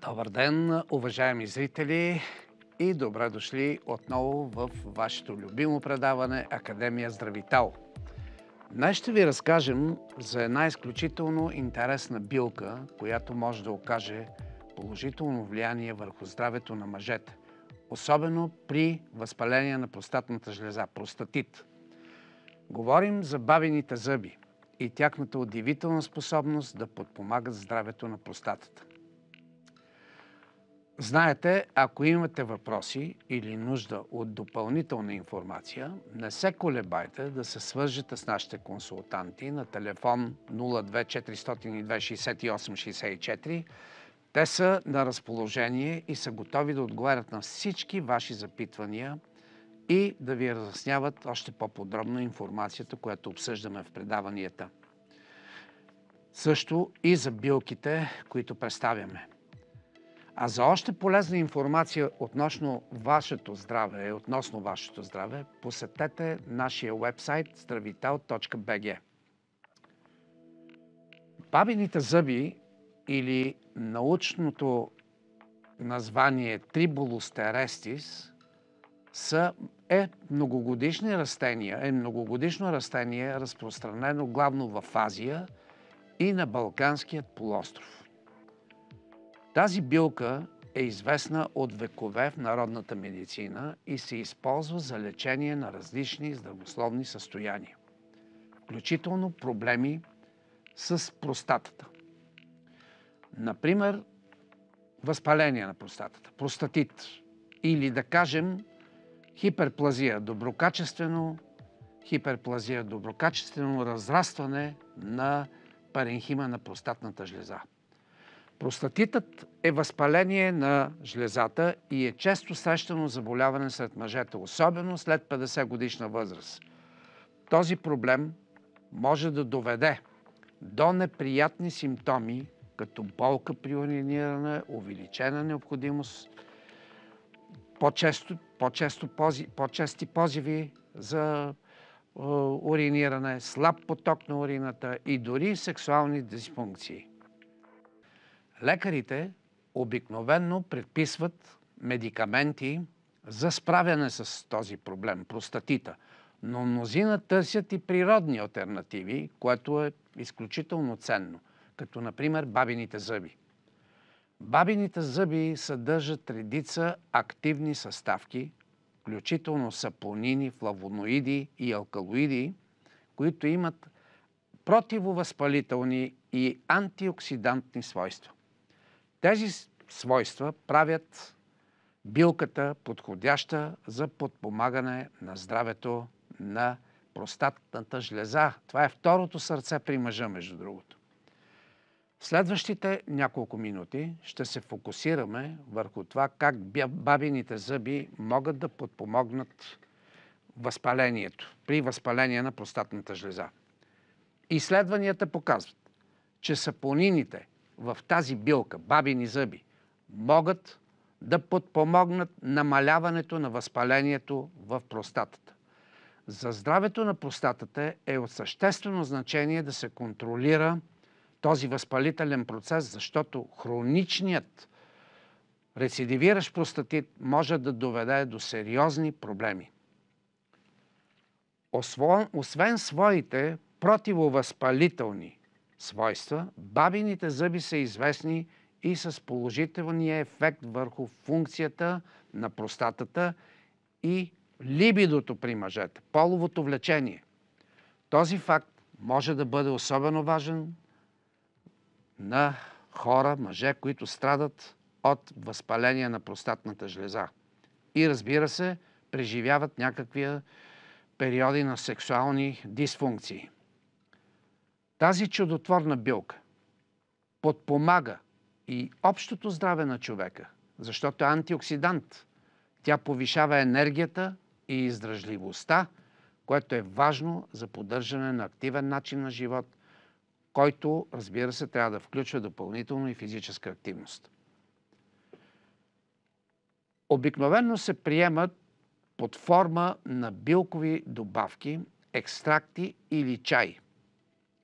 Добър ден, уважаеми зрители, и добре дошли отново в вашето любимо предаване Академия Здравител. Днес ще ви разкажем за една изключително интересна билка, която може да окаже положително влияние върху здравето на мъжете, особено при възпаление на простатната жлеза – простатит. Говорим за бабините зъби и тяхната удивителна способност да подпомагат здравето на простатата. Знаете, ако имате въпроси или нужда от допълнителна информация, не се колебайте да се свържете с нашите консултанти на телефон 02 402 68 64. Те са на разположение и са готови да отговарят на всички ваши запитвания и да ви разясняват още по-подробно информацията, която обсъждаме в предаванията. Също и за билките, които представяме. А за още полезна информация относно вашето здраве, посетете нашия уебсайт zdravital.bg. Бабините зъби или научното название Tribulus terrestris е многогодишно растение, разпространено главно в Азия и на Балканският полуостров. Тази билка е известна от векове в народната медицина и се използва за лечение на различни здравословни състояния, включително проблеми с простатата. Например, възпаление на простатата, простатит или да кажем хиперплазия, доброкачествено разрастване на паренхима на простатната жлеза. Простатитът е възпаление на жлезата и е често срещано заболяване сред мъжете, особено след 50 годишна възраст. Този проблем може да доведе до неприятни симптоми, като болка при уриниране, увеличена необходимост, по-чести позиви за уриниране, слаб поток на урината и дори сексуални дисфункции. Лекарите обикновено предписват медикаменти за справяне с този проблем – простатита, но мнозина търсят и природни алтернативи, което е изключително ценно, като например бабините зъби. Бабините зъби съдържат редица активни съставки, включително сапонини, флавоноиди и алкалоиди, които имат противовъзпалителни и антиоксидантни свойства. Тези свойства правят билката подходяща за подпомагане на здравето на простатната жлеза. Това е второто сърце при мъжа, между другото. В следващите няколко минути ще се фокусираме върху това как бабините зъби могат да подпомогнат възпалението при възпаление на простатната жлеза. Изследванията показват, че сапонините в тази билка, бабини зъби, могат да подпомогнат намаляването на възпалението в простатата. За здравето на простатата е от съществено значение да се контролира този възпалителен процес, защото хроничният рецидивиращ простатит може да доведе до сериозни проблеми. Освен своите противовъзпалителни свойства, бабините зъби са известни и с положителния ефект върху функцията на простатата и либидото при мъжете, половото влечение. Този факт може да бъде особено важен на мъже, които страдат от възпаление на простатната жлеза и, разбира се, преживяват някакви периоди на сексуални дисфункции. Тази чудотворна билка подпомага и общото здраве на човека, защото е антиоксидант. Тя повишава енергията и издръжливостта, което е важно за поддържане на активен начин на живот, който, разбира се, трябва да включва допълнително и физическа активност. Обикновено се приемат под форма на билкови добавки, екстракти или чай.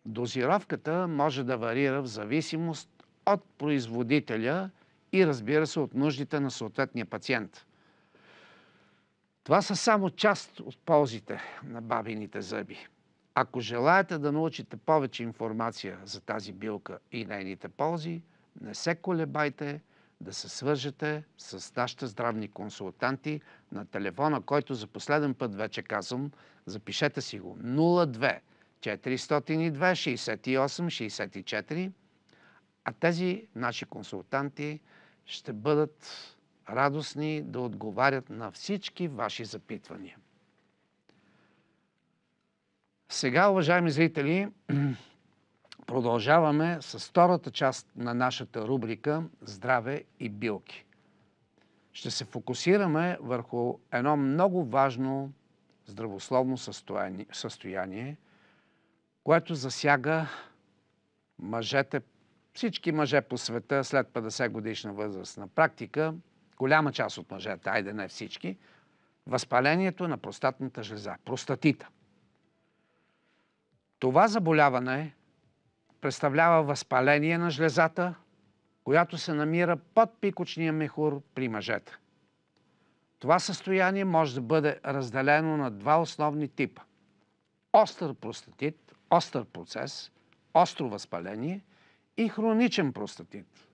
Дозировката може да варира в зависимост от производителя и, разбира се, от нуждите на съответния пациент. Това са само част от ползите на бабините зъби. Ако желаете да научите повече информация за тази билка и нейните ползи, не се колебайте да се свържете с нашите здравни консултанти на телефона, който за последен път вече казвам, запишете си го, 02 402 68 64, а тези наши консултанти ще бъдат радостни да отговарят на всички ваши запитвания. Сега, уважаеми зрители, продължаваме с втората част на нашата рубрика «Здраве и билки». Ще се фокусираме върху едно много важно здравословно състояние, което засяга мъжете, всички мъже по света след 50 годишна възраст. На практика, голяма част от мъжете, айде не всички, възпалението на простатната жлеза, простатита. Това заболяване представлява възпаление на жлезата, която се намира под пикочния мехур при мъжете. Това състояние може да бъде разделено на два основни типа. Остър простатит, остър процес, остро възпаление и хроничен простатит,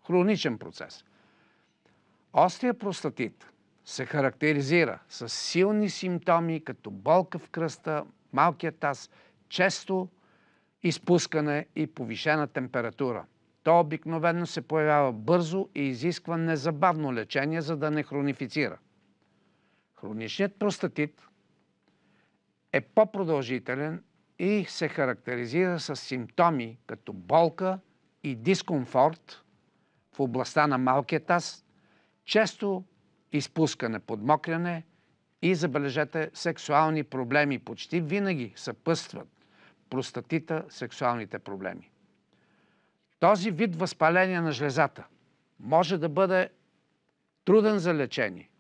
хроничен процес. Острия простатит се характеризира с силни симптоми, като болка в кръста, малкия таз, често изпускане и повишена температура. То обикновено се появява бързо и изисква незабавно лечение, за да не хронифицира. Хроничният простатит е по-продължителен и се характеризира с симптоми като болка и дискомфорт в областта на малкия таз, често изпускане, подмокряне и, забележете, сексуални проблеми. Почти винаги съпътстват простатита сексуалните проблеми. Този вид възпаление на жлезата може да бъде труден за лечение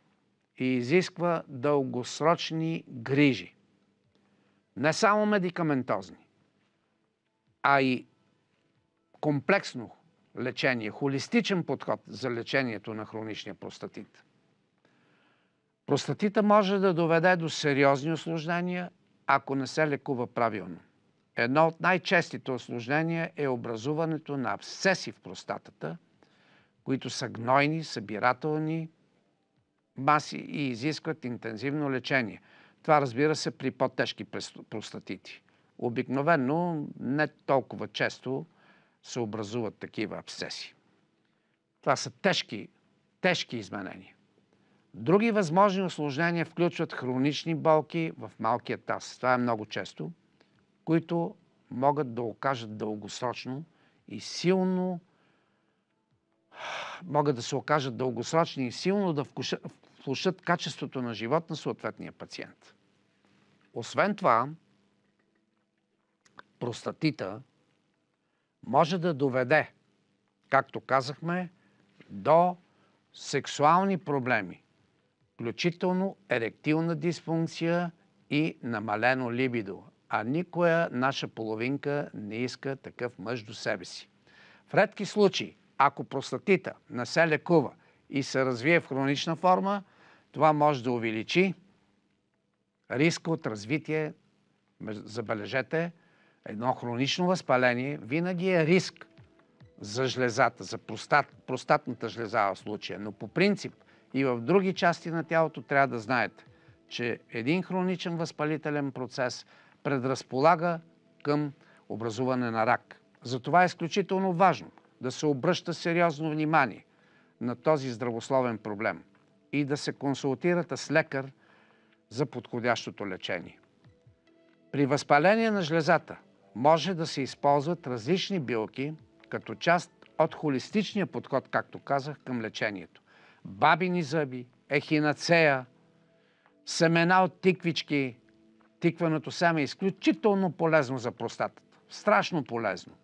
и изисква дългосрочни грижи. Не само медикаментозни, а и комплексно лечение, холистичен подход за лечението на хроничния простатит. Простатита може да доведе до сериозни усложнения, ако не се лекува правилно. Едно от най-честите усложнения е образуването на абсцеси в простатата, които са гнойни, събирателни маси и изискват интензивно лечение. Това, разбира се, при по-тежки простатити. Обикновено не толкова често се образуват такива абсцеси. Това са тежки изменения. Други възможни усложнения включват хронични болки в малкия таз. Това е много често, които могат да окажат дългосрочно и силно да влошат качеството на живот на съответния пациент. Освен това, простатита може да доведе, както казахме, до сексуални проблеми, включително еректилна дисфункция и намалено либидо. А никоя наша половинка не иска такъв мъж до себе си. В редки случаи, ако простатита не се лекува и се развие в хронична форма, това може да увеличи риска от развитие, забележете, едно хронично възпаление винаги е риск за жлезата, за простатната жлеза в случая. Но по принцип и в други части на тялото трябва да знаете, че един хроничен възпалителен процес предразполага към образуване на рак. Затова е изключително важно да се обръща сериозно внимание на този здравословен проблем и да се консултирате с лекар за подходящото лечение. При възпаление на жлезата може да се използват различни билки като част от холистичния подход, както казах, към лечението. Бабини зъби, ехинацея, семена от тиквички. Тиквеното семе е изключително полезно за простатата. Страшно полезно.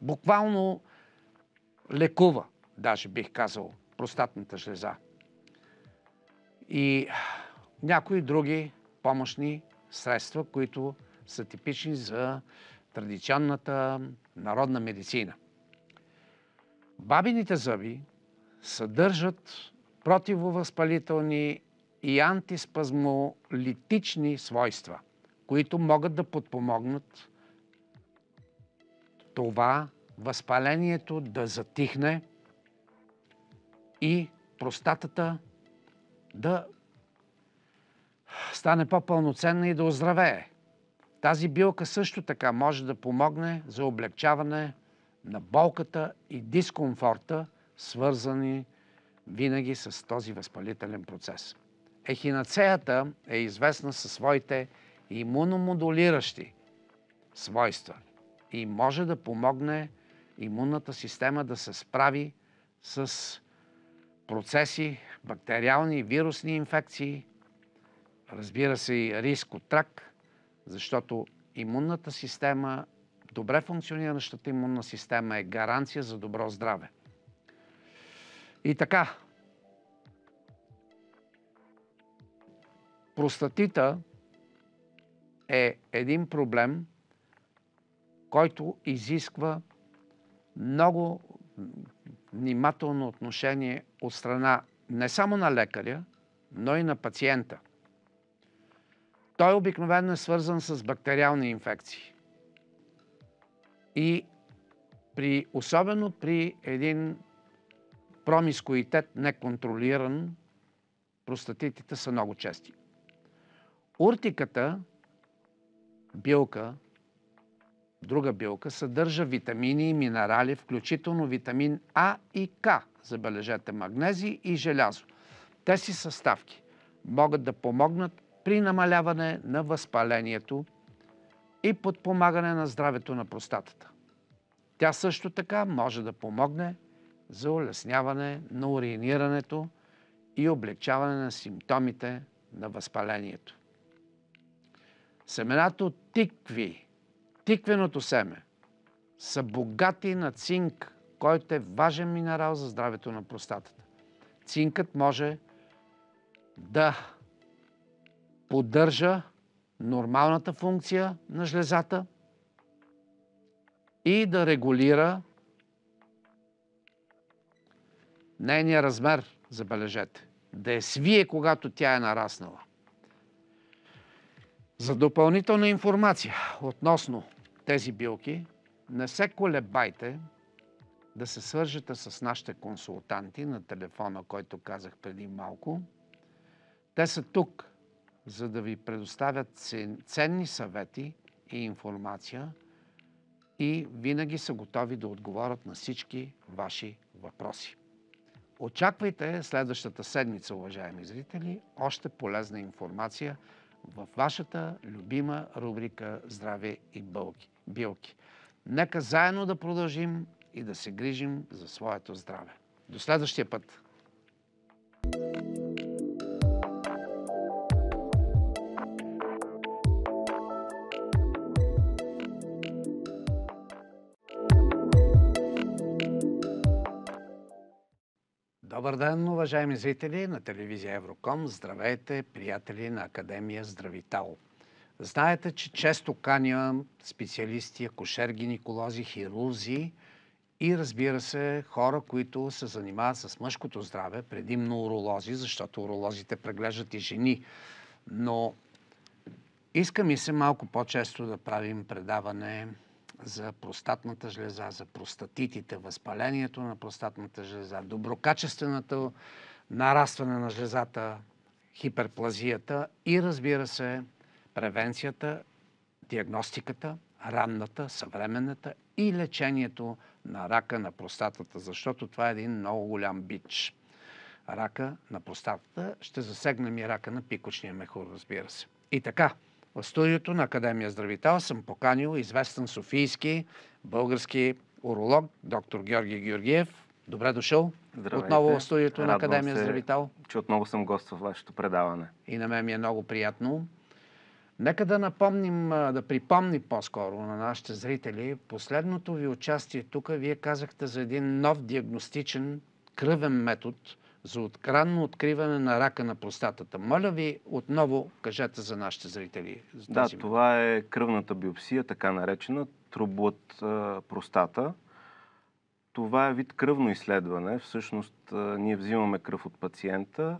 Буквално лекува, даже бих казал, простатната жлеза. И някои други помощни средства, които са типични за традиционната народна медицина. Бабините зъби съдържат противовъзпалителни и антиспазмолитични свойства, които могат да подпомогнат това възпалението да затихне и простатата да стане по-пълноценна и да оздравее. Тази билка също така може да помогне за облегчаване на болката и дискомфорта, свързани винаги с този възпалителен процес. Ехинацеята е известна със своите имуномодулиращи свойства и може да помогне имунната система да се справи с процеси, бактериални и вирусни инфекции, разбира се и риск от рак, защото имунната система, добре функциониращата имунна система е гаранция за добро здраве. И така, простатита е един проблем, който изисква много внимателно отношение от страна не само на лекаря, но и на пациента. Той обикновено е свързан с бактериални инфекции. И особено при един промискуитет неконтролиран, простатитите са много чести. Уртиката, билка, друга билка, съдържа витамини и минерали, включително витамин А и К, забележете, магнезий и желязо. Тези съставки могат да помогнат при намаляване на възпалението и подпомагане на здравето на простатата. Тя също така може да помогне за улесняване на уринирането и облегчаване на симптомите на възпалението. Семената от тикви, тиквеното семе, са богати на цинк, който е важен минерал за здравето на простатата. Цинкът може да поддържа нормалната функция на жлезата и да регулира нейния размер, забележете, да я свие, когато тя е нараснала. За допълнителна информация относно тези билки, не се колебайте да се свържете с нашите консултанти на телефона, който казах преди малко. Те са тук, за да ви предоставят ценни съвети и информация и винаги са готови да отговорят на всички ваши въпроси. Очаквайте следващата седмица, уважаеми зрители, още полезна информация в вашата любима рубрика Здраве и билки. Нека заедно да продължим и да се грижим за своето здраве. До следващия път! Добър ден, уважаеми зрители на телевизия Евроком. Здравейте, приятели на Академия Здравитал. Знаете, че често каня специалисти, акушер-гинеколози, хирурзи и, разбира се, хора, които се занимават с мъжкото здраве, предимно уролози, защото уролозите преглеждат и жени. Но иска ми се малко по-често да правим предаване за простатната жлеза, за простатитите, възпалението на простатната жлеза, доброкачественото нарастване на жлезата, хиперплазията и, разбира се, превенцията, диагностиката, ранната, съвременната и лечението на рака на простатата, защото това е един много голям бич. Рака на простатата ще засегнем и рака на пикочния мехур, разбира се. И така, в студиото на Академия Здравитал съм поканил известен софийски български уролог, доктор Георги Георгиев. Добре дошъл. Здравейте. Отново в студиото на Академия Здравитал. Че отново съм гост в вашето предаване. И на мен ми е много приятно. Нека да напомним, да припомни по-скоро на нашите зрители последното ви участие тук. Вие казахте за един нов диагностичен кръвен метод за ранно откриване на рака на простатата. Моля ви, отново кажете за нашите зрители. Да, това е кръвната биопсия, така наречена, трубот простата. Това е вид кръвно изследване. Всъщност ние взимаме кръв от пациента,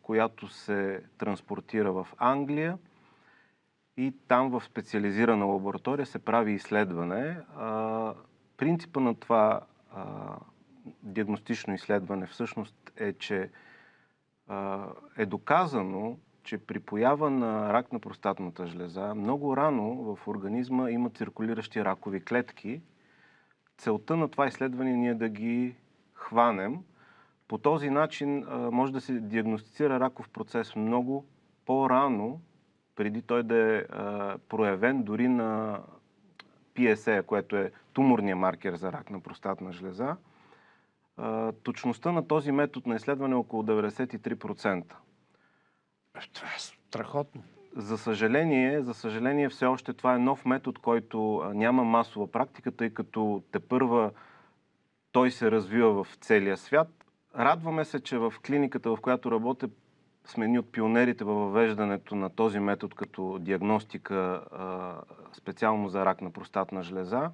която се транспортира в Англия и там в специализирана лаборатория се прави изследване. Принципа на това диагностично изследване всъщност е, че е доказано, че при поява на рак на простатната жлеза много рано в организма има циркулиращи ракови клетки. Целта на това изследване е ние да ги хванем. По този начин може да се диагностицира раков процес много по-рано, преди той да е проявен дори на PSA, което е туморния маркер за рак на простатна жлеза. Точността на този метод на изследване е около 93%. Това е страхотно. За съжаление, все още това е нов метод, който няма масова практика, тъй като тепърва той се развива в целия свят. Радваме се, че в клиниката, в която работя, сме ни от пионерите във въвеждането на този метод като диагностика специално за рак на простатна жлеза.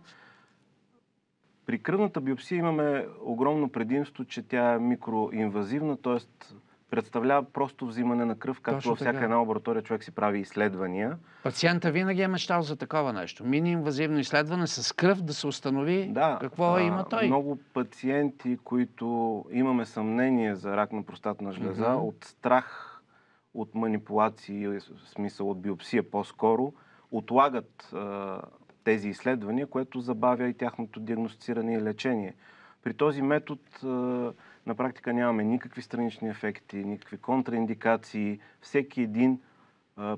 При кръвната биопсия имаме огромно предимство, че тя е микроинвазивна, т.е. представлява просто взимане на кръв, както във всяка една лаборатория човек си прави изследвания. Пациента винаги е мечтал за такова нещо. Мини-инвазивно изследване с кръв да се установи какво има той. Много пациенти, които имаме съмнение за рак на простатна жлеза, от страх от манипулации, в смисъл от биопсия по-скоро, отлагат тези изследвания, което забавя и тяхното диагностициране и лечение. При този метод на практика нямаме никакви странични ефекти, никакви контраиндикации. Всеки един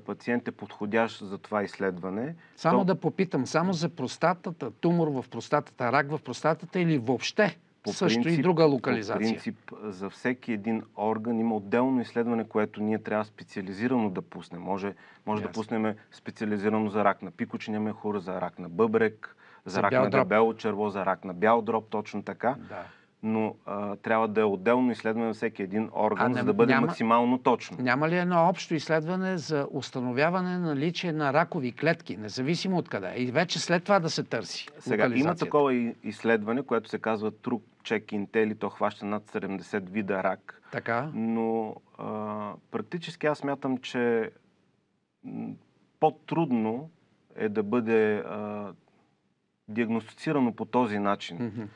пациент е подходящ за това изследване. Само да попитам, само за простатата, тумор в простатата, рак в простатата или въобще също и друга локализация? По принцип, за всеки един орган има отделно изследване, което ние трябва специализирано да пуснем. Може да пуснем специализирано за рак на пикочния мехур, за рак на бъбрек, за рак на дебело черво, за рак на бял дроб, точно така. Да. Но трябва да е отделно изследване на всеки един орган, за да бъде максимално точно. Няма ли едно общо изследване за установяване на наличие на ракови клетки, независимо от къде? И вече след това да се търси локализацията? Има такова изследване, което се казва Check Intel, то хваща над 70 вида рак. Така. Но практически аз смятам, че по-трудно е да бъде диагностицирано по този начин.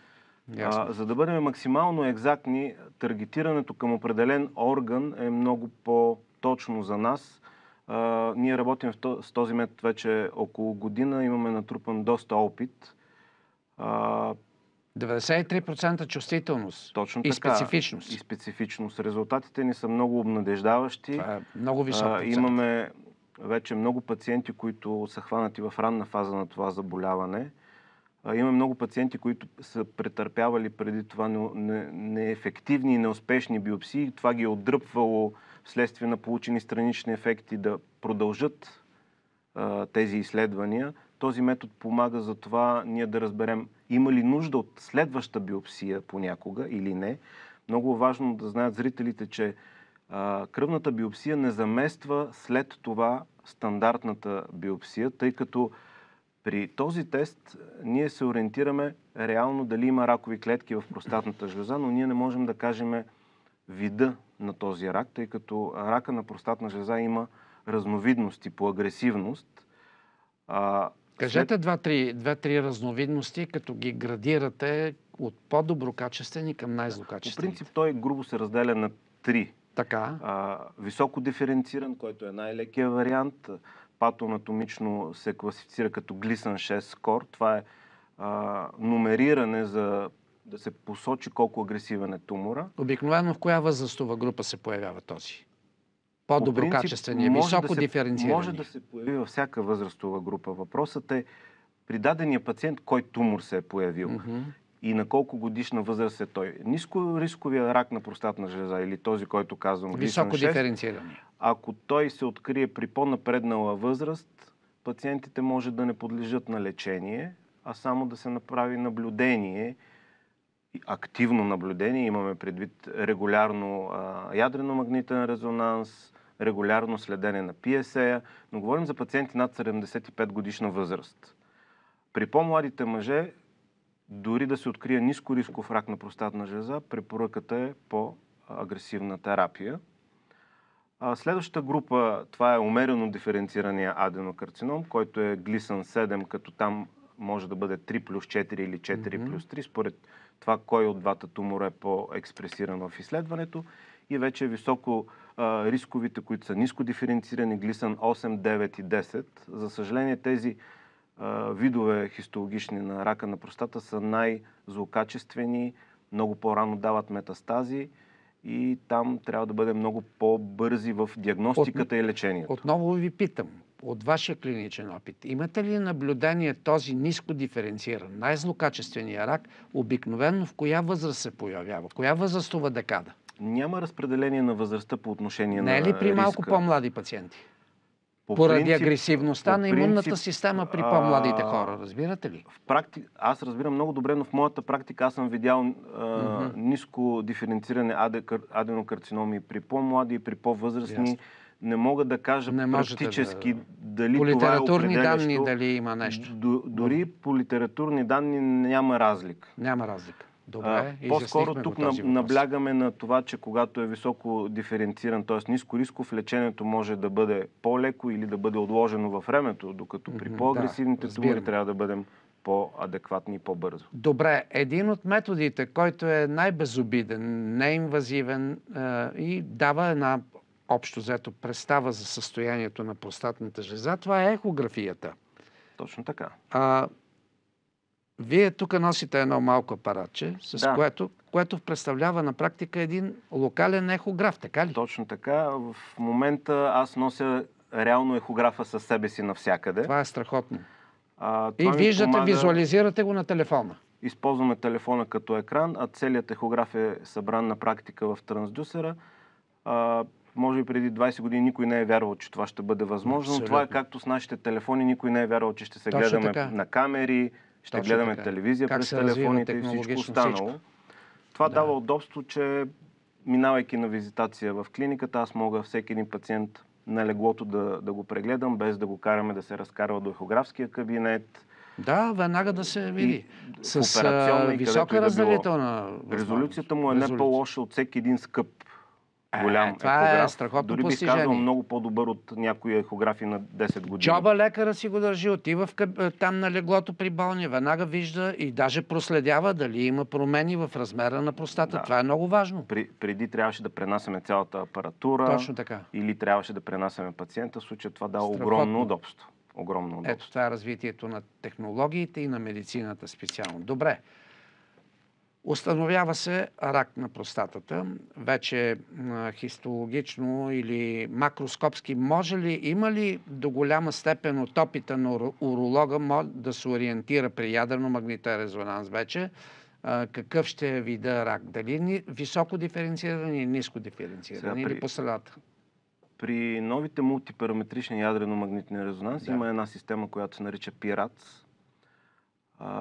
За да бъдем максимално екзактни, таргетирането към определен орган е много по-точно за нас. Ние работим с този метод вече около година, имаме натрупан доста опит. 93% чувствителност. Точно и така. Специфичност. И специфичност. Резултатите ни са много обнадеждаващи. Това е много висок процент. Имаме вече много пациенти, които са хванати в ранна фаза на това заболяване. Има много пациенти, които са претърпявали преди това неефективни и неуспешни биопсии. Това ги е отдръпвало вследствие на получени странични ефекти да продължат тези изследвания. Този метод помага за това ние да разберем има ли нужда от следваща биопсия понякога или не. Много важно да знаят зрителите, че кръвната биопсия не замества след това стандартната биопсия, тъй като при този тест ние се ориентираме реално дали има ракови клетки в простатната жлеза, но ние не можем да кажем вида на този рак, тъй като рака на простатна жлеза има разновидности по агресивност. Кажете две-три разновидности, като ги градирате от по-добро качествени към най-злокачествени. По принцип той грубо се разделя на три. Така. Високо диференциран, който е най-лекия вариант. Патоанатомично се класифицира като Gleason 6 скор. Това е номериране за да се посочи колко агресивен е тумора. Обикновено в коя възрастова група се появява този? По-добро качествения, високо диференциран. Може да се появи във всяка възрастова група. Въпросът е при дадения пациент кой тумор се е появил и на колко годишна възраст е той. Ниско рисковия рак на простатна жлеза или този, който казвам високо диференциран. Ако той се открие при по-напреднала възраст, пациентите може да не подлежат на лечение, а само да се направи наблюдение, активно наблюдение. Имаме предвид регулярно ядрено-магнитен резонанс, регулярно следене на PSA, но говорим за пациенти над 75 годишна възраст. При по-младите мъже дори да се открие ниско рисков рак на простатна жлеза, препоръката е по-агресивна терапия. Следващата група, това е умерено диференцирания аденокарцином, който е Gleason 7, като там може да бъде 3+4 или 4+3, според това кой от двата тумора е по-експресиран в изследването. И вече високо рисковите, които са ниско диференцирани, Gleason 8, 9 и 10. За съжаление, тези видове хистологични на рака на простата са най-злокачествени, много по-рано дават метастази и там трябва да бъдем много по-бързи в диагностиката и лечението. Отново ви питам, от вашия клиничен опит, имате ли наблюдение този ниско диференциран, най-злокачествения рак, обикновено в коя възраст се появява? Коя възрастова декада? Няма разпределение на възрастта по отношение на риска. Не е ли при малко по-млади пациенти? Поради агресивността на имунната система при по-младите хора, разбирате ли? Аз разбирам много добре, но в моята практика аз съм видял ниско диференциране аденокарциноми при по-млади и при по-възрастни. Не мога да кажа практически дали това е определящо. По литературни данни дали има нещо? Дори по литературни данни няма разлика. Няма разлика. Добре, по-скоро тук наблягаме на това, че когато е високо диференциран, т.е. ниско рисков, лечението може да бъде по-леко или да бъде отложено във времето, докато при по-агресивните тумори трябва да бъдем по-адекватни и по-бързо. Добре, един от методите, който е най-безобиден, неинвазивен и дава една общо взето представа за състоянието на простатната жлеза, това е ехографията. Точно така. Вие тук носите едно малко апаратче, с което представлява на практика един локален ехограф, така ли? Точно така. В момента аз нося реално ехографа със себе си навсякъде. Това е страхотно. И виждате, визуализирате го на телефона. Използваме телефона като екран, а целият ехограф е събран на практика в трансдюсера. Може би преди 20 години никой не е вярвал, че това ще бъде възможно. Абсолютно. Това е както с нашите телефони. Никой не е вярвал, че ще се гледаме на камери, ще гледаме телевизия през телефоните и всичко останало. Това дава удобство, че минавайки на визитация в клиниката, аз мога всеки един пациент на леглото да го прегледам, без да го караме да се разкарва до ехографския кабинет. Да, веднага да се види. С висока разделителна. Резолюцията му е не по-лоша от всеки един скъп голям това ехограф. Е страхотно дори бих казал много по-добър от някои ехографи на 10 години. Джоба лекара си го държи, отива там на леглото при болния, веднага вижда и даже проследява дали има промени в размера на простата. Да. Това е много важно. Преди трябваше да пренасяме цялата апаратура. Точно така. Или трябваше да пренасяме пациента. В случая това дава огромно удобство. Ето това е развитието на технологиите и на медицината специално. Добре. Установява се рак на простатата, вече хистологично или макроскопски. Има ли до голяма степен от опита на уролога да се ориентира при ядрено-магнитен резонанс вече какъв ще е вида рак? Дали високо диференциран или ниско диференциран или по средата? При новите мултипараметрични ядрено-магнитни резонанси има една система, която се нарича PIRADS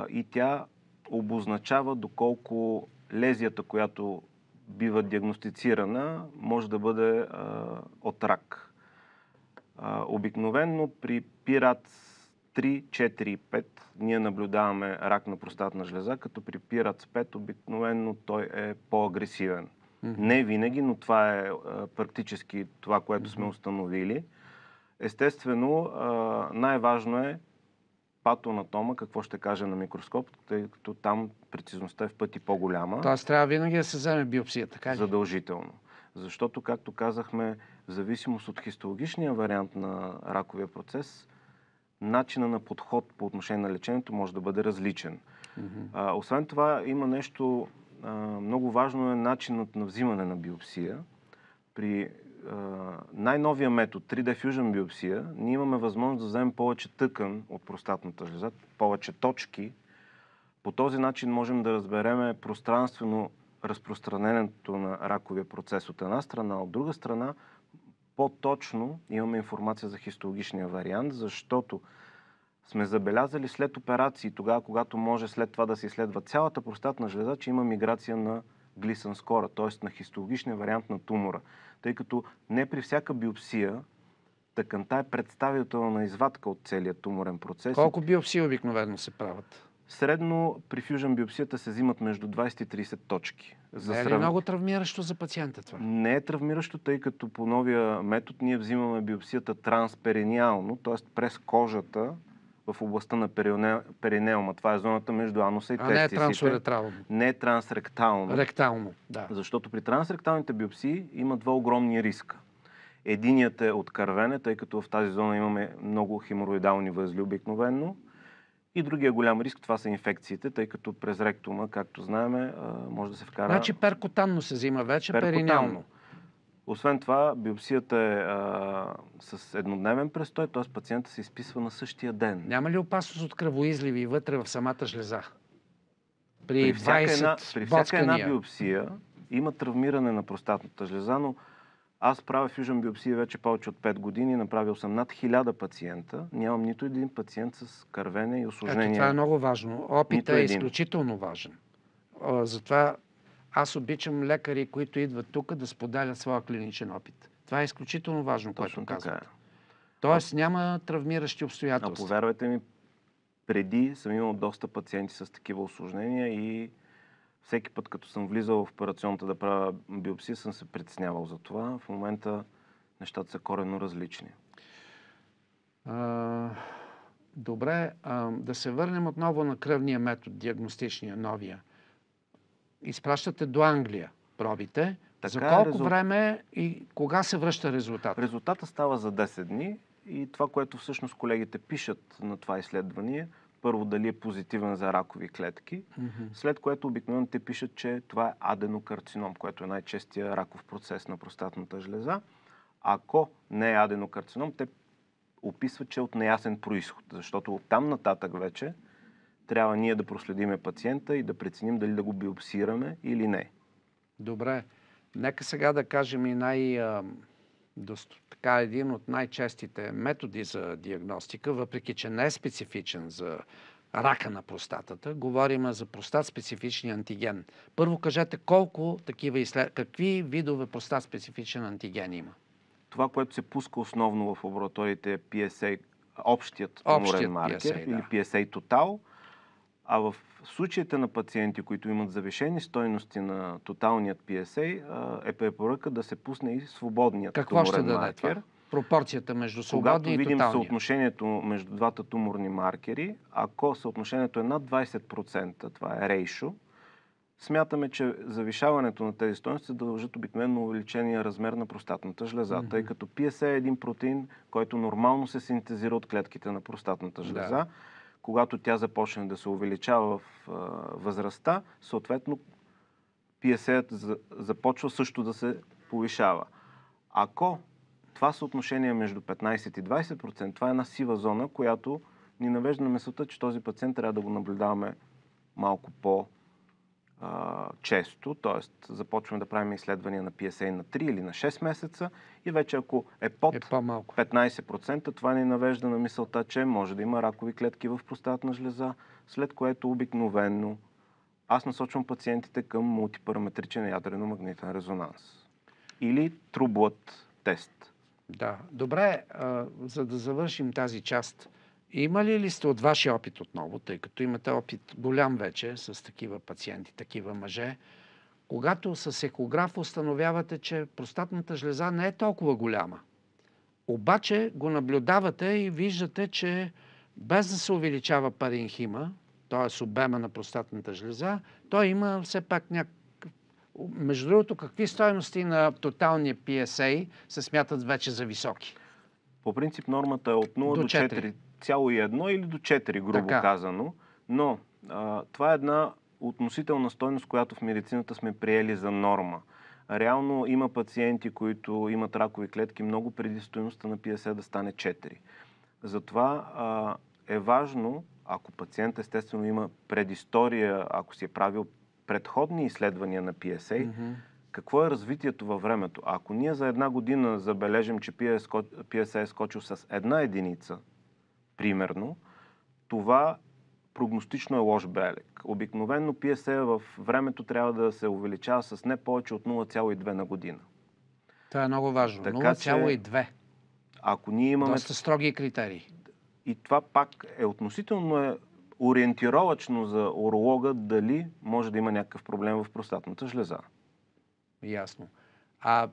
и тя обозначава доколко лезията, която бива диагностицирана, може да бъде от рак. Обикновенно при PIRADS 3, 4 и 5 ние наблюдаваме рак на простатна жлеза, като при PIRADS 5 обикновено той е по-агресивен. Не винаги, но това е практически това, което сме установили. Естествено, най-важно е патоанатома, какво ще каже на микроскоп, тъй като там прецизността е в пъти по-голяма. Тоест трябва винаги да се вземе биопсия, така ли? Задължително. Защото, както казахме, в зависимост от хистологичния вариант на раковия процес, начина на подход по отношение на лечението може да бъде различен. Освен това, има нещо много важно, е начинът на взимане на биопсия. При най-новия метод, 3D Fusion биопсия, ние имаме възможност да вземем повече тъкан от простатната жлеза, повече точки. По този начин можем да разбереме пространствено разпространението на раковия процес от една страна, от друга страна по-точно имаме информация за хистологичния вариант, защото сме забелязали след операции, тогава, когато може след това да се изследва цялата простатна жлеза, че има миграция на Gleason скора, т.е. на хистологичния вариант на тумора. Тъй като не при всяка биопсия тъканта е представителна извадка от целия туморен процес. Колко биопсии обикновено се правят? Средно при фюжън биопсията се взимат между 20 и 30 точки. Не е ли много травмиращо за пациента това? Не е травмиращо, тъй като по новия метод ние взимаме биопсията транспериниално, т.е. през кожата в областта на перинеума. Това е зоната между ануса и тестисите. А не е трансуретрално. Не е трансректално. Ректално, да. Защото при трансректалните биопсии има два огромни риска. Единият е от кървене, тъй като в тази зона имаме много хемороидални възли обикновено. И другия голям риск, това са инфекциите, тъй като през ректума, както знаем, може да се вкара... Значи перкутанно се взима вече, перинеално. Освен това, биопсията е с еднодневен престой, т.е. пациента се изписва на същия ден. Няма ли опасност от кръвоизливи вътре в самата жлеза? При всяка една биопсия има травмиране на простатната жлеза, но аз правя фюжън биопсия вече повече от 5 години, направил съм над 1000 пациента, нямам нито един пациент с кървене и усложнение. Това е много важно. Опитът е изключително важен. Затова аз обичам лекари, които идват тук да споделят своя клиничен опит. Това е изключително важно, което казват. Тоест няма травмиращи обстоятелства. А повярвайте ми, преди съм имал доста пациенти с такива усложнения и всеки път, като съм влизал в операционната да правя биопсия, съм се притеснявал за това. В момента нещата са коренно различни. Добре, да се върнем отново на кръвния метод, диагностичния, новия. Изпращате до Англия пробите. За колко време и кога се връща резултат? Резултата става за 10 дни и това, което всъщност колегите пишат на това изследване, първо дали е позитивен за ракови клетки, след което обикновено те пишат, че това е аденокарцином, което е най-честия раков процес на простатната жлеза. Ако не е аденокарцином, те описват, че е от неясен произход, защото оттам нататък вече трябва ние да проследиме пациента и да преценим дали да го биопсираме или не. Добре. Нека сега да кажем и един от най-честите методи за диагностика, въпреки че не е специфичен за рака на простатата, говорим за простат-специфичния антиген. Първо кажете какви видове простат-специфичен антиген има? Това, което се пуска основно в лабораториите е PSA, общият туморен маркер, PSA, или PSA Total. А в случаите на пациенти, които имат завишени стойности на тоталният PSA, е препоръка да се пусне и свободният туморен маркер. Какво ще даде това? Пропорцията между свободния и тоталния? Когато видим съотношението между двата туморни маркери, ако съотношението е над 20%, това е ratio, смятаме, че завишаването на тези стойности се дължат обикновено увеличения размер на простатната жлеза, тъй като PSA е един протеин, който нормално се синтезира от клетките на простатната жлеза. Да. Когато тя започне да се увеличава в възрастта, съответно PSA започва също да се повишава. Ако това съотношение е между 15 и 20%, това е една сива зона, която ни навежда на мисълта, че този пациент трябва да го наблюдаваме малко по-често, т.е. започваме да правим изследвания на PSA на 3 или на 6 месеца и вече ако е под 15%, това ни навежда на мисълта, че може да има ракови клетки в простатна жлеза, след което обикновено аз насочвам пациентите към мултипараметричен ядрено-магнитен резонанс или True Blood тест. Да, добре, за да завършим тази част, имали ли сте от вашия опит отново, тъй като имате опит голям вече с такива пациенти, такива мъже, когато с екограф установявате, че простатната жлеза не е толкова голяма, обаче го наблюдавате и виждате, че без да се увеличава паренхима, т.е. обема на простатната жлеза, той има все пак Между другото, какви стойности на тоталния PSA се смятат вече за високи? По принцип нормата е от 0 до 4,1 или до 4, грубо казано. Но това е една относителна стойност, която в медицината сме приели за норма. Реално има пациенти, които имат ракови клетки много преди стойността на PSA да стане 4. Затова е важно, ако пациент естествено има предистория, ако си е правил предходни изследвания на PSA, какво е развитието във времето? Ако ние за една година забележим, че PSA е скочил с 1 единица, примерно, това прогностично е лош белег. Обикновено PSA в времето трябва да се увеличава с не повече от 0,2 на година. Това е много важно. 0,2. Ако ние имаме... Доста строги критерии. И това пак е относително ориентировачно за уролога дали може да има някакъв проблем в простатната жлеза. Ясно. А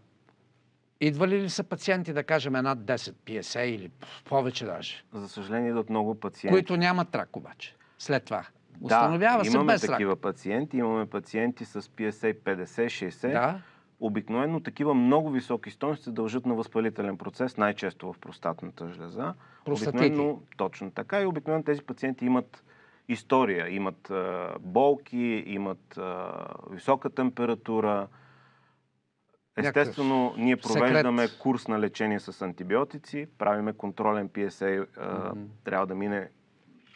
идвали ли са пациенти, да кажем, над 10 PSA или повече даже? За съжаление идват много пациенти. Които нямат рак обаче. След това. Да, Установява се имаме без рак. такива пациенти. Имаме пациенти с PSA 50-60. Да. Обикновено такива много високи стойности се дължат на възпалителен процес, най-често в простатната жлеза. Обикновено, точно така. И обикновено тези пациенти имат история. Имат болки, имат висока температура. Естествено, ние провеждаме курс на лечение с антибиотици, правиме контролен PSA, трябва да мине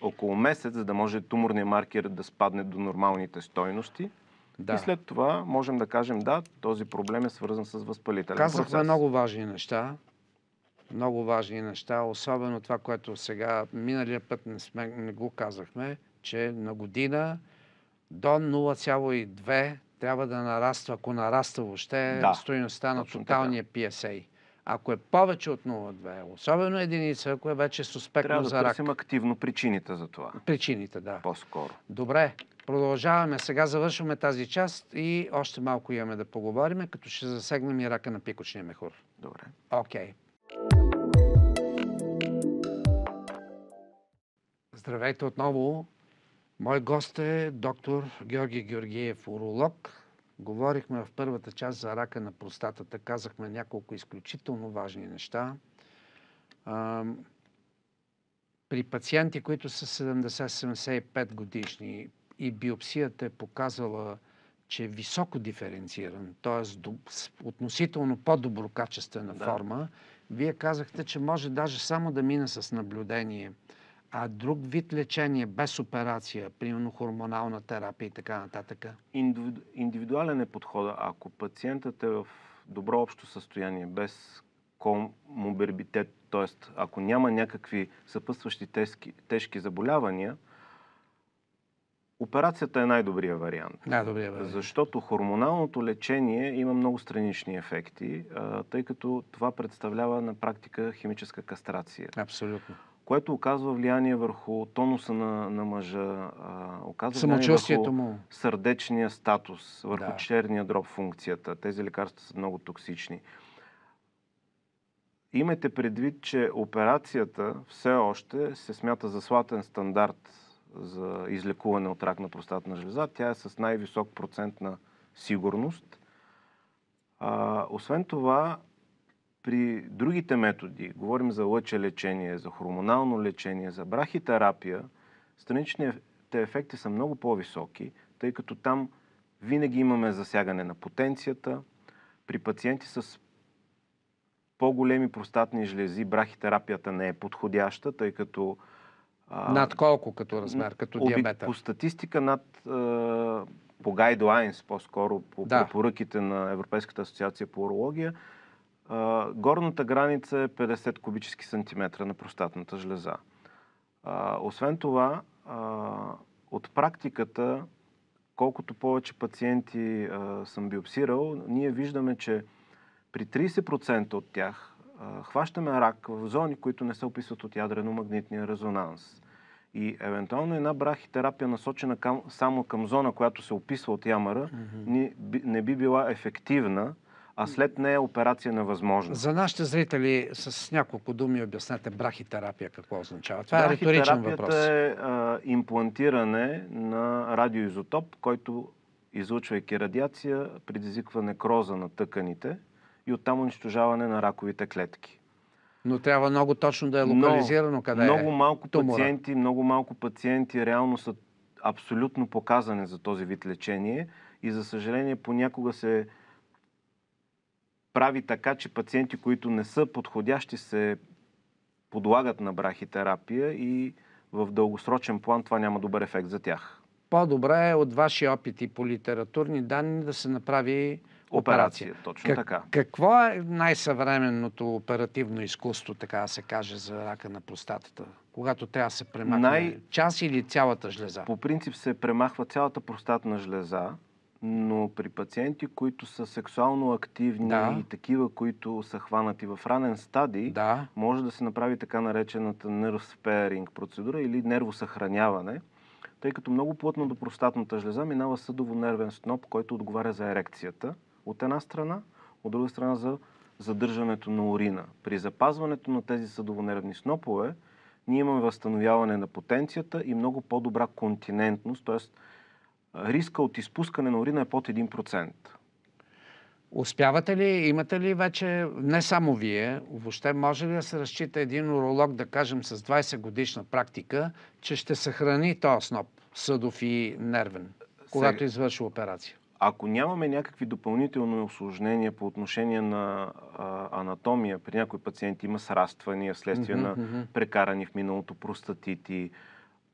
около месец, за да може туморният маркер да спадне до нормалните стойности. Да. И след това можем да кажем, да, този проблем е свързан с възпалителен процес. Казахме много важни неща. Много важни неща, особено това, което сега, миналия път не го казахме, че на година до 0,2 трябва да нараства, ако нараства въобще, стойността на тоталния PSA. Ако е повече от 0,2, особено единица, ако е вече суспектно за рак. Трябва да търсим активно причините за това. Причините, да. По-скоро. Добре, продължаваме. Сега завършваме тази част и още малко имаме да поговорим, като ще засегнем и рака на пикочния мехур. Добре. Окей. Здравейте отново. Мой гост е доктор Георги Георгиев, уролог. Говорихме в първата част за рака на простатата. Казахме няколко изключително важни неща. При пациенти, които са 70-75 годишни и биопсията е показала, че е високо диференциран, т.е. относително по-доброкачествена форма, вие казахте, че може даже само да мине с наблюдение. А друг вид лечение без операция, примерно хормонална терапия и така нататък? Индивидуален е подходът. Ако пациентът е в добро общо състояние, без коморбидитет, т.е. ако няма някакви съпътстващи тежки заболявания, операцията е най-добрият вариант. Защото хормоналното лечение има много странични ефекти, тъй като това представлява на практика химическа кастрация. Абсолютно. Което оказва влияние върху тонуса на мъжа, оказва самочувствието влияние му, сърдечния статус, върху черния дроб функцията. Тези лекарства са много токсични. Имайте предвид, че операцията все още се смята за златен стандарт за излекуване от рак на простатна жлеза. Тя е с най-висок процент на сигурност. Освен това, при другите методи, говорим за лъчелечение, за хормонално лечение, за брахитерапия, страничните ефекти са много по-високи, тъй като там винаги имаме засягане на потенцията. При пациенти с по-големи простатни жлези брахитерапията не е подходяща, тъй като... Над колко като размер, като диаметър? По статистика по гайдлайнс, по-скоро по препоръките на Европейската асоциация по урология, горната граница е 50 кубически сантиметра на простатната жлеза. Освен това, от практиката, колкото повече пациенти съм биопсирал, ние виждаме, че при 30% от тях хващаме рак в зони, които не се описват от ядрено-магнитния резонанс. И евентуално една брахитерапия, насочена само към зона, която се описва от ямъра, не би била ефективна, а след нея операция невъзможна. За нашите зрители с няколко думи обяснете брахитерапия какво означава. Това е риторичен въпрос. Брахитерапията е имплантиране на радиоизотоп, който, излъчвайки радиация, предизвиква некроза на тъканите и оттам унищожаване на раковите клетки. Но трябва много точно да е локализирано къде много малко пациенти реално са абсолютно показани за този вид лечение и за съжаление понякога се прави така, че пациенти, които не са подходящи, се подлагат на брахитерапия и в дългосрочен план това няма добър ефект за тях. По-добре е от ваши опити по литературни данни да се направи операция. Точно така. Какво е най-съвременното оперативно изкуство, така да се каже, за рака на простатата? Когато трябва да се премахне част или цялата жлеза? По принцип се премахва цялата простатна жлеза, но при пациенти, които са сексуално активни и такива, които са хванати в ранен стадий, може да се направи така наречената nerve sparing процедура или нервосъхраняване, тъй като много плътно до простатната жлеза минава съдово-нервен сноп, който отговаря за ерекцията от една страна, от друга страна за задържането на урина. При запазването на тези съдово-нервни снопове ние имаме възстановяване на потенцията и много по-добра континентност, т.е. риска от изпускане на урина е под 1%. Успявате ли, имате ли вече, не само вие, въобще може ли да се разчита един уролог, да кажем с 20 годишна практика, че ще съхрани този сноп, съдов и нервен, когато извърши операция? Ако нямаме някакви допълнителни усложнения по отношение на анатомия, при някои пациенти има сраствания вследствие на прекарани в миналото простатити.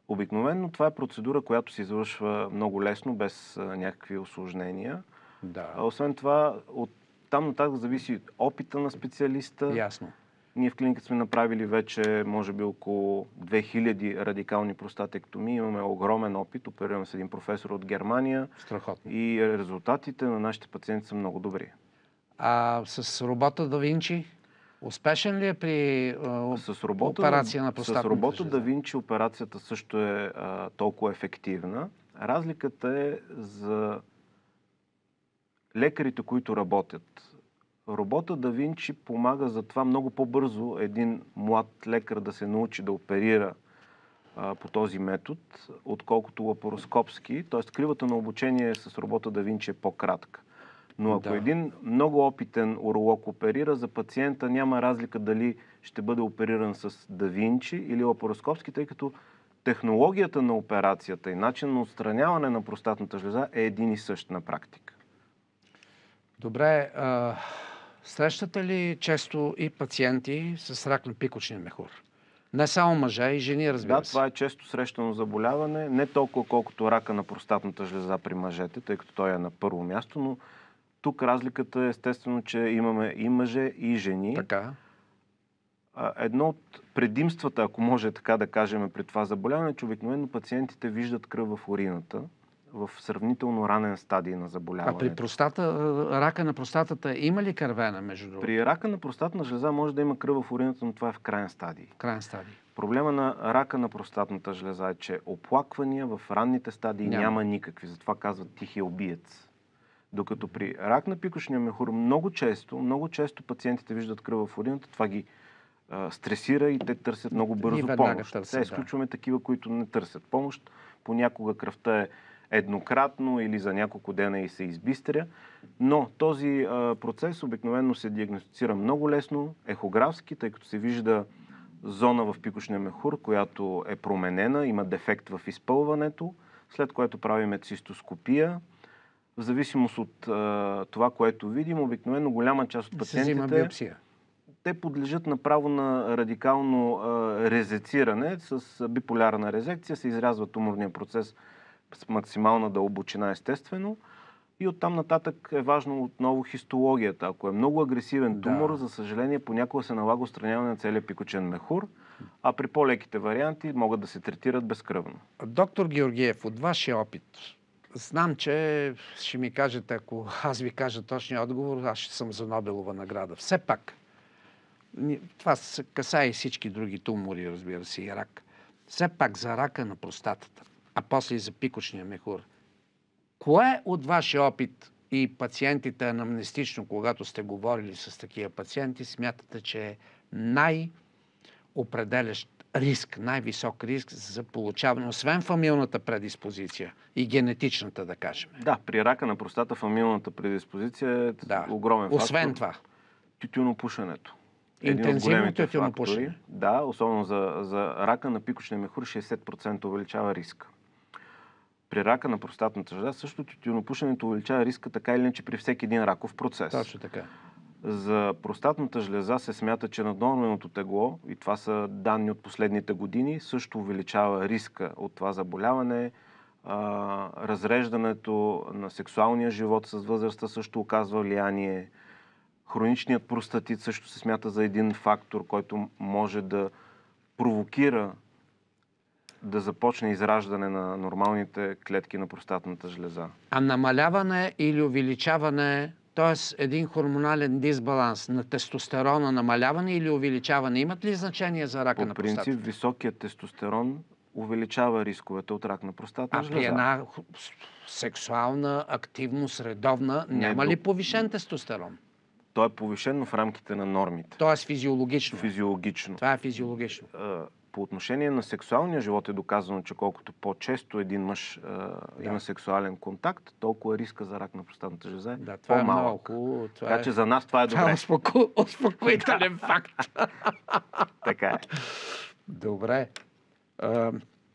Обикновено това е процедура, която се извършва много лесно, без някакви усложнения. Да. Освен това, от там нататък зависи опита на специалиста. Ясно. Ние в клиниката сме направили вече, може би, около 2000 радикални простатектомии. Имаме огромен опит. Оперираме с един професор от Германия. Страхотно. И резултатите на нашите пациенти са много добри. А с робота Да Винчи? Успешен ли е при операция на простатната жлеза? С робота Да Винчи операцията също е толкова ефективна. Разликата е за лекарите, които работят. Робота Да Винчи помага за това много по-бързо един млад лекар да се научи да оперира по този метод, отколкото лапароскопски. Т.е. кривата на обучение с робота Да Винчи е по-кратка. Но ако един много опитен уролог оперира, за пациента няма разлика дали ще бъде опериран с Да Винчи или лапароскопски, тъй като технологията на операцията и начин на отстраняване на простатната жлеза е един и същ на практика. Добре, срещате ли често и пациенти с рак на пикочния мехур? Не само мъже, и жени, разбира се. Да, това е често срещано заболяване, не толкова колкото рака на простатната жлеза при мъжете, тъй като той е на първо място, но тук разликата е естествено, че имаме и мъже, и жени. Така. Едно от предимствата, ако може така да кажем, при това заболяване, е, че обикновено пациентите виждат кръв в урината в сравнително ранен стадий на заболяване. А при рака на простатата има ли кървена, между другото? При рака на простатна жлеза може да има кръв в урината, но това е в крайен стадий. Крайен стадий. Проблема на рака на простатната жлеза е, че оплаквания в ранните стадии няма никакви. Затова казват тихия убиец. Докато при рак на пикочния мехур много често пациентите виждат кръв в урината, това ги стресира и те търсят много бързо помощ. Те изключваме такива, които не търсят помощ. Понякога кръвта е еднократно или за няколко дена и се избистря. Но този процес обикновено се диагностицира много лесно, ехографски, тъй като се вижда зона в пикочния мехур, която е променена, има дефект в изпълването, след което правим цистоскопия. В зависимост от това, което видим, обикновено голяма част от пациентите те подлежат направо на радикално резециране с биполярна резекция, се изрязва туморния процес с максимална дълбочина естествено и оттам нататък е важно отново хистологията. Ако е много агресивен тумор, за съжаление понякога се налага отстраняване на целия пикочен мехур, а при по-леките варианти могат да се третират безкръвно. Доктор Георгиев, от вашия опит, знам, че ще ми кажете, ако аз ви кажа точния отговор, аз ще съм за Нобелова награда. Все пак, това се касае и всички други тумори, разбира се, и рак. Все пак за рака на простатата, а после и за пикочния мехур. Кое от вашия опит и пациентите анамнестично, когато сте говорили с такива пациенти, смятате, че е най-определящ риск, най-висок риск за получаване, освен фамилната предиспозиция и генетичната, да кажем? Да, при рака на простата фамилната предиспозиция е огромен фактор. Освен това? Тютюнопушенето. Интензивно тютюнопушене. Да, особено за рака на пикочния мехур 60% увеличава риска. При рака на простатната жлеза също тютюнопушенето увеличава риска така или иначе при всеки един раков процес. Точно така. За простатната жлеза се смята, че наднорменото тегло, и това са данни от последните години, също увеличава риска от това заболяване. Разреждането на сексуалния живот с възрастта също оказва влияние. Хроничният простатит също се смята за един фактор, който може да провокира да започне израждане на нормалните клетки на простатната жлеза. А намаляване или увеличаване, т.е. един хормонален дисбаланс на тестостерона, намаляване или увеличаване, имат ли значение за рака на простатата? По принцип, високият тестостерон увеличава рисковете от рак на простатна А жлеза. при една сексуална активност редовна няма ли повишен тестостерон? Той е повишен в рамките на нормите. Тоест физиологично. Физиологично. Това е физиологично. По отношение на сексуалния живот е доказано, че колкото по-често един мъж има сексуален контакт, толкова риска за рак на простатната жлеза е Да, това по-малък. е много хубаво. Така че за нас това е добре. Това е успокоителен факт. Така е. Добре.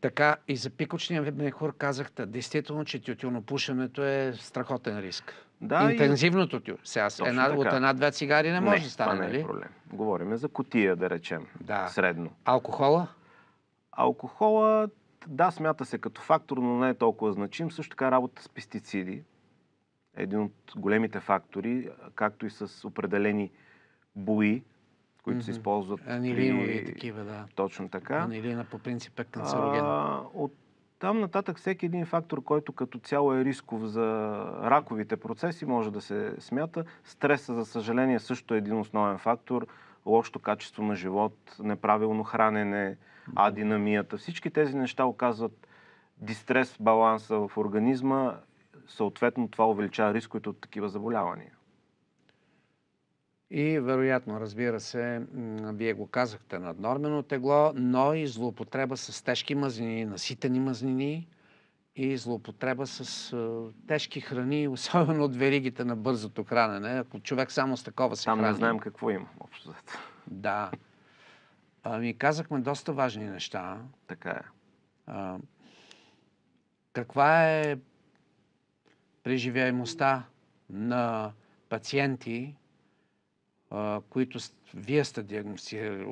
Така, и за пикочния мехур казахте, действително, че тютюнопушенето е страхотен риск. Да, интензивното тютюн. Сега от една-две цигари не може да стане, това не е проблем. Говориме за кутия, да речем, средно. Алкохола? Алкохола, да, смята се като фактор, но не е толкова значим. Също така работа с пестициди е един от големите фактори, както и с определени бои, които се използват. Анилинови и такива, да. Точно така. Анилина по принцип е канцероген. От там нататък всеки един фактор, който като цяло е рисков за раковите процеси, може да се смята. Стреса, за съжаление, също е един основен фактор. Лошото качество на живот, неправилно хранене, адинамията. Всички тези неща оказват дистрес в баланса в организма. Съответно, това увеличава рисковете от такива заболявания. И вероятно, разбира се, вие го казахте, наднормено тегло, но и злоупотреба с тежки мазнини, наситени мазнини и злоупотреба с тежки храни, особено от веригите на бързото хранене. Ако човек само с такова се храни... Там не знаем какво има, общо. Да. Казахме доста важни неща. Така е. Каква е преживяемостта на пациенти, които вие сте диагностирали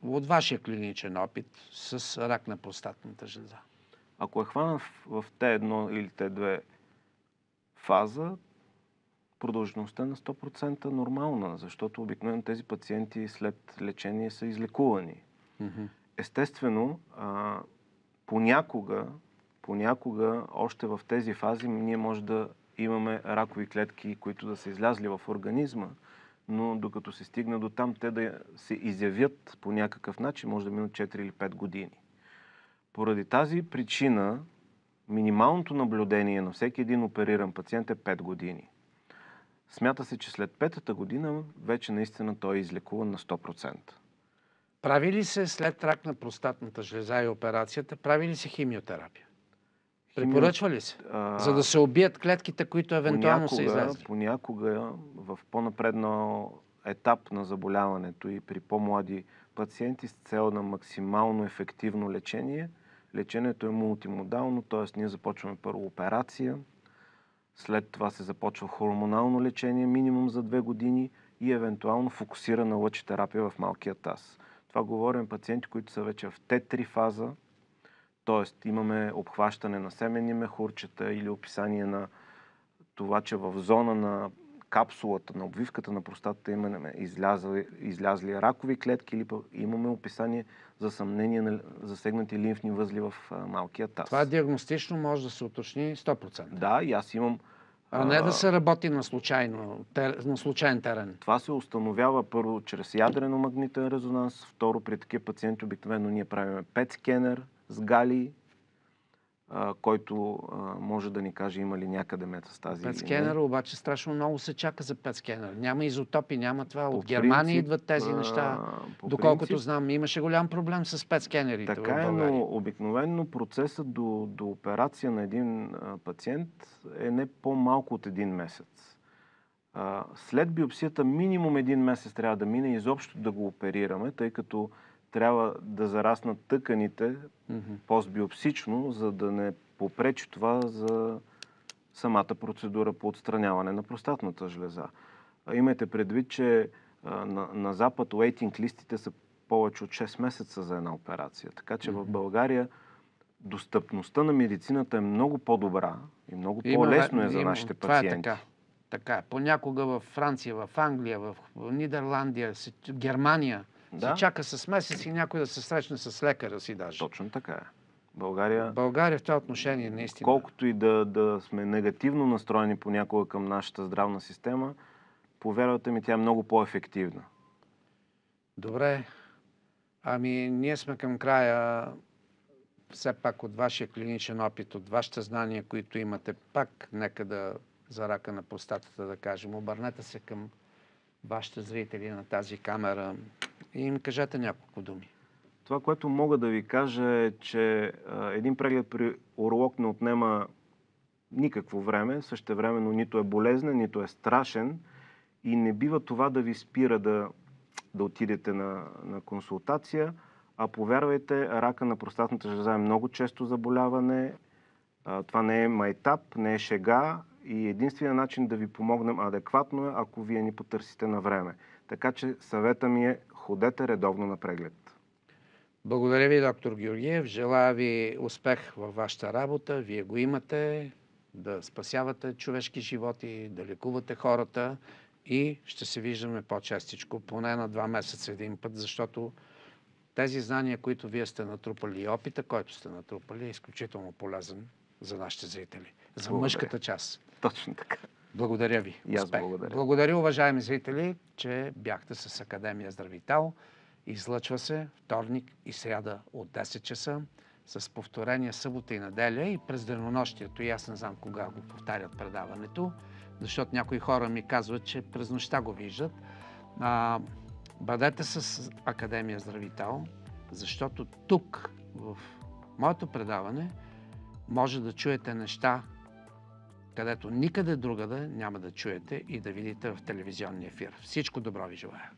от вашия клиничен опит с рак на простатната жлеза? Ако е хванат в Т1 или Т2 фаза, продължителността е на 100% нормална, защото обикновено тези пациенти след лечение са излекувани. Естествено, понякога още в тези фази ние може да имаме ракови клетки, които да са излязли в организма, но докато се стигне до там, те да се изявят по някакъв начин, може да минат 4 или 5 години. Поради тази причина, минималното наблюдение на всеки един опериран пациент е 5 години. Смята се, че след 5-та година вече наистина той е излекуван на 100%. Прави ли се след рак на простатната жлеза и операцията, прави ли се химиотерапия? Препоръчва ли се? За да се убият клетките, които евентуално са излезли? Понякога в по-напреднал етап на заболяването и при по-млади пациенти с цел на максимално ефективно лечение, лечението е мултимодално, т.е. ние започваме първо операция, след това се започва хормонално лечение минимум за 2 години и евентуално фокусирана лъчетерапия в малкия таз. Това говорим пациенти, които са вече в Т3 фаза, т.е. имаме обхващане на семенни мехурчета или описание на това, че в зона на капсулата, на обвивката на простатата имаме излязли ракови клетки или имаме описание за съмнение на засегнати лимфни възли в малкия таз. Това диагностично може да се уточни 100%. Да, и аз имам... А не да се работи на случайен терен. Това се установява първо чрез ядрено-магнитен резонанс, второ при такива пациенти обикновено ние правим PET скенер с галий, който може да ни каже има ли някъде метастази. PET скенера обаче страшно много се чака за PET скенер. Няма изотопи, няма това. От Германия идват тези неща. Доколкото знам, имаше голям проблем с PET скенерите. Така е, но обикновено процесът до операция на един пациент е не по-малко от 1 месец. След биопсията минимум 1 месец трябва да мине изобщо да го оперираме, тъй като трябва да зараснат тъканите постбиопсично, за да не попречи това за самата процедура по отстраняване на простатната жлеза. Имайте предвид, че на Запад уейтинг листите са повече от 6 месеца за една операция. Така че в България достъпността на медицината е много по-добра и много по-лесно е за нашите пациенти. Това е така. Понякога в Франция, в Англия, в Нидерландия, Германия се чака с месец и някой да се срещне с лекаря си даже. Точно така е. България в това отношение наистина. Колкото и да сме негативно настроени понякога към нашата здравна система, повярвайте ми, тя е много по-ефективна. Добре. Ние сме към края. все пак от вашия клиничен опит, от вашите знания, които имате, пак нека за рака на простатата да кажем, обърнете се към вашите зрители на тази камера и им кажете няколко думи. Това, което мога да ви кажа е, че един преглед при уролог не отнема никакво време, същевременно нито е болезнен, нито е страшен и не бива това да ви спира да отидете на консултация, а повярвайте, рака на простатната жлеза е много често заболяване. Това не е майтап, не е шега и единственият начин да ви помогнем адекватно е, ако вие ни потърсите на време. Така че съвета ми е, ходете редовно на преглед. Благодаря ви, доктор Георгиев. Желая ви успех във вашата работа. Вие го имате, да спасявате човешки животи, да лекувате хората и ще се виждаме по-честичко, поне на 2 месеца един път, защото тези знания, които вие сте натрупали и опита, който сте натрупали, е изключително полезен за нашите зрители. За мъжката част. Точно така. Благодаря ви. И аз благодаря. Благодаря, уважаеми зрители, че бяхте с Академия Здравитал. Излъчва се вторник и сряда от 10 часа с повторения събота и неделя и през денонощието. И аз не знам кога го повтарят предаването, защото някои хора ми казват, че през нощта го виждат. Бъдете с Академия Здравитал, защото тук, в моето предаване, може да чуете неща, където никъде другаде няма да чуете и да видите в телевизионния ефир. Всичко добро ви желая!